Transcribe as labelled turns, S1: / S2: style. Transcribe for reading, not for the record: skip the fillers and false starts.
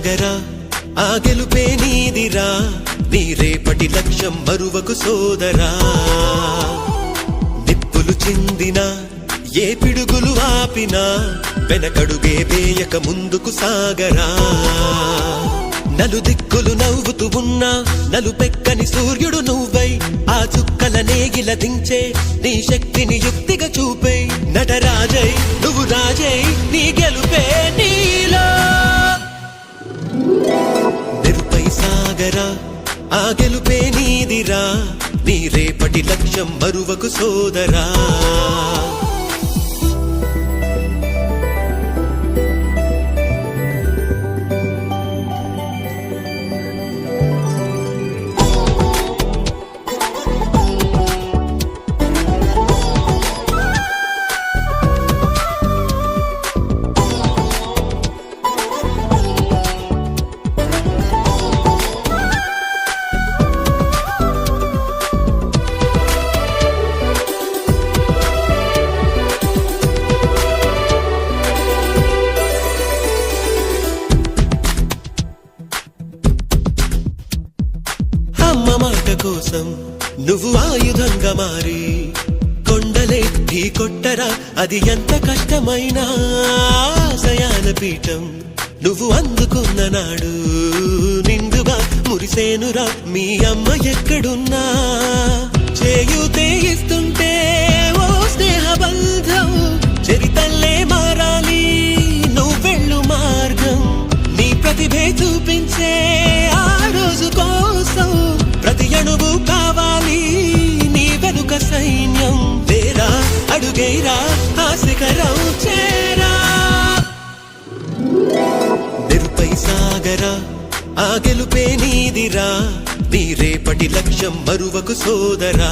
S1: సాగరా ఆ గెలుపే నీదిరా నీ రేపటి లక్ష్యం మరువకు సోదరా నిప్పులు చిందినా ఏ పిడుగులు ఆపినా వెనకడుగే వేయక ముందుకు సాగరా నలుదిక్కులు నవ్వుతూ ఉన్నా నలుపెక్కని సూర్యుడు నువ్వై ఆ చుక్కల నేగిల దించే నీ శక్తిని యుక్తిగా చూపై నటరాజై నువ్వు రాజై నీ గెలుపే నీలో నిరుపై సాగరా ఆ గెలుపే నీదిరా నీ రేపటి లక్ష్యం మరువకు సోదరా మాట కోసం నువ్వు ఆయుధంగా మారి కొండలే ఢీ కొట్టరా అది ఎంత కష్టమైనా ఆశయాల పీఠం నువ్వు అందుకున్న నాడు నిండుగా మురిసేనురా మీ అమ్మ ఎక్కడున్నా చేయూతే ఇస్తుంటే ఓ స్నేహ బంధం చరితల్లే మారాలి నువ్వెళ్ళు మార్గం నీ ప్రతిభే చూపించే ఆ రోజు కోసం ప్రతి అణువు కావాలి నీ వెనుక సైన్యం లేరా అడుగైరా ఆ శిఖరం చేరా నిరుపై సాగరా ఆ గెలుపే నీదిరా నీ రేపటి లక్ష్యం మరువకు సోదరా